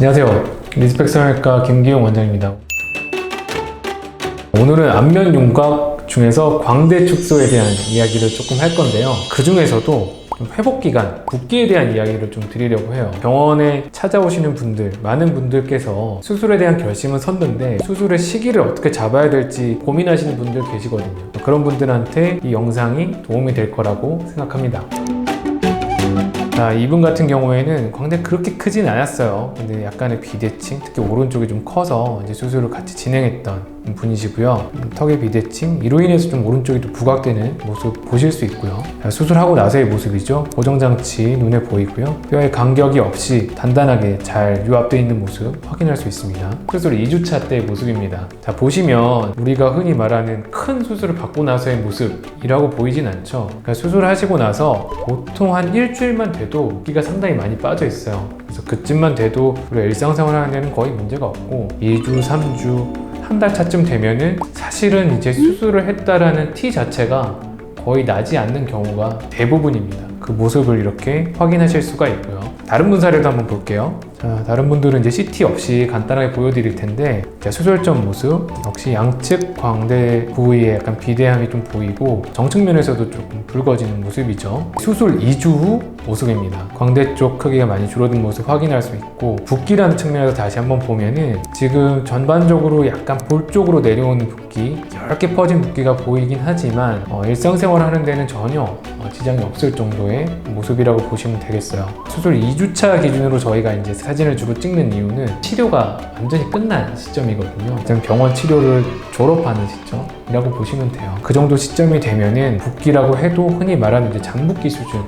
안녕하세요. 리스펙 성형외과 김기용 원장입니다. 오늘은 안면 윤곽 중에서 광대 축소에 대한 이야기를 조금 할 건데요. 그 중에서도 좀 회복기간, 붓기에 대한 이야기를 좀 드리려고 해요. 병원에 찾아오시는 분들, 많은 분들께서 수술에 대한 결심은 섰는데 수술의 시기를 어떻게 잡아야 될지 고민하시는 분들 계시거든요. 그런 분들한테 이 영상이 도움이 될 거라고 생각합니다. 자, 이분 같은 경우에는 광대 그렇게 크진 않았어요. 근데 약간의 비대칭, 특히 오른쪽이 좀 커서 이제 수술을 같이 진행했던 분이시고요. 턱의 비대칭, 이로 인해서 좀 오른쪽이 또 부각되는 모습 보실 수 있고요. 자, 수술하고 나서의 모습이죠. 고정장치 눈에 보이고요. 뼈에 간격이 없이 단단하게 잘 유압되어 있는 모습 확인할 수 있습니다. 수술 2주차 때의 모습입니다. 자, 보시면 우리가 흔히 말하는 큰 수술을 받고 나서의 모습이라고 보이진 않죠. 그러니까 수술하시고 나서 보통 한 일주일만 돼도 붓기가 상당히 많이 빠져 있어요. 그래서 그쯤만 돼도 우리가 일상생활 하는 데는 거의 문제가 없고 2주, 3주, 한 달 차쯤 되면은 사실은 이제 수술을 했다라는 티 자체가 거의 나지 않는 경우가 대부분입니다. 그 모습을 이렇게 확인하실 수가 있고요. 다른 분 사례도 한번 볼게요. 자, 다른 분들은 이제 CT 없이 간단하게 보여드릴 텐데, 자, 수술 전 모습 역시 양측 광대 부위에 약간 비대함이 좀 보이고 정측면에서도 조금 붉어지는 모습이죠. 수술 2주 후 모습입니다. 광대 쪽 크기가 많이 줄어든 모습 확인할 수 있고, 붓기라는 측면에서 다시 한번 보면은 지금 전반적으로 약간 볼 쪽으로 내려오는 붓기, 얇게 퍼진 붓기가 보이긴 하지만 일상생활 하는 데는 전혀 지장이 없을 정도의 모습이라고 보시면 되겠어요. 수술 2주차 기준으로 저희가 이제 사진을 주로 찍는 이유는 치료가 완전히 끝난 시점이거든요. 병원 치료를 졸업하는 시점이라고 보시면 돼요. 그 정도 시점이 되면은 붓기라고 해도 흔히 말하는 이제 잠붓기 수준,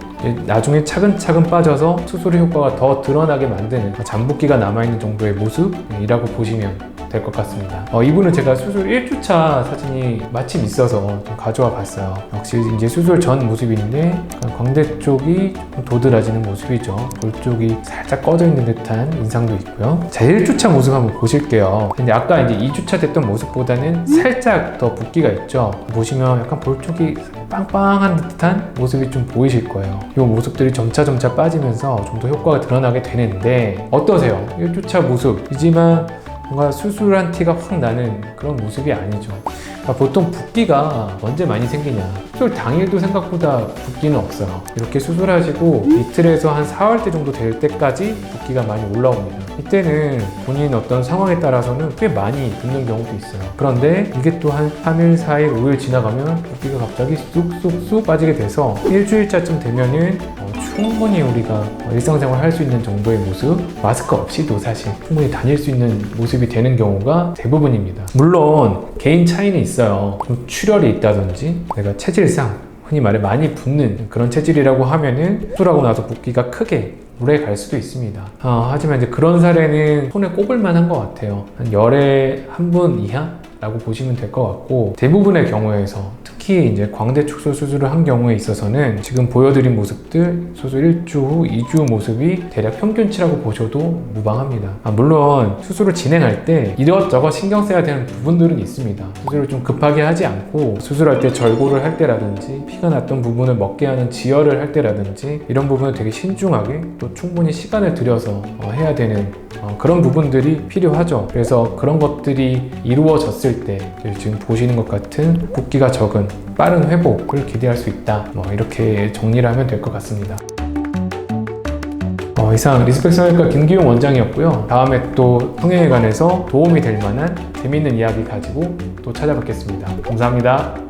나중에 차근차근 빠져서 수술의 효과가 더 드러나게 만드는 잠붓기가 남아있는 정도의 모습이라고 보시면 될 것 같습니다. 이분은 제가 수술 1주차 사진이 마침 있어서 좀 가져와 봤어요. 역시 이제 수술 전 모습인데 광대 쪽이 좀 도드라지는 모습이죠. 볼 쪽이 살짝 꺼져 있는 듯한 인상도 있고요. 자, 1주차 모습 한번 보실게요. 근데 아까 이제 2주차 됐던 모습보다는 살짝 더 붓기가 있죠. 보시면 약간 볼 쪽이 빵빵한 듯한 모습이 좀 보이실 거예요. 이 모습들이 점차 빠지면서 좀 더 효과가 드러나게 되는데 어떠세요? 1주차 모습이지만 뭔가 수술한 티가 확 나는 그런 모습이 아니죠. 그러니까 보통 붓기가 언제 많이 생기냐, 수술 당일도 생각보다 붓기는 없어요. 이렇게 수술하시고 이틀에서 한 4월째 정도 될 때까지 붓기가 많이 올라옵니다. 이때는 본인 어떤 상황에 따라서는 꽤 많이 붓는 경우도 있어요. 그런데 이게 또 한 3일, 4일, 5일 지나가면 붓기가 갑자기 쑥쑥쑥 빠지게 돼서 일주일차쯤 되면은 충분히 우리가 일상생활 할 수 있는 정도의 모습, 마스크 없이도 사실 충분히 다닐 수 있는 모습이 되는 경우가 대부분입니다. 물론 개인 차이는 있어요. 좀 출혈이 있다든지 내가 체질상 흔히 말해 많이 붓는 그런 체질이라고 하면은 수술하고 나서 붓기가 크게 오래 갈 수도 있습니다. 하지만 이제 그런 사례는 손에 꼽을 만한 것 같아요. 한 열에 한 분 이하? 라고 보시면 될 것 같고, 대부분의 경우에서 특히 이제 광대 축소 수술을 한 경우에 있어서는 지금 보여드린 모습들 수술 1주 후 2주 후 모습이 대략 평균치라고 보셔도 무방합니다. 물론 수술을 진행할 때 이것저것 신경 써야 되는 부분들은 있습니다. 수술을 좀 급하게 하지 않고 수술할 때 절골을 할 때라든지 피가 났던 부분을 먹게 하는 지혈을 할 때라든지 이런 부분을 되게 신중하게 또 충분히 시간을 들여서 해야 되는 그런 부분들이 필요하죠. 그래서 그런 것들이 이루어졌을 때 지금 보시는 것 같은 붓기가 적은 빠른 회복을 기대할 수 있다, 이렇게 정리를 하면 될 것 같습니다. 이상 리스펙 성형외과 김기용 원장이었고요. 다음에 또 성형에 관해서 도움이 될 만한 재미있는 이야기 가지고 또 찾아뵙겠습니다. 감사합니다.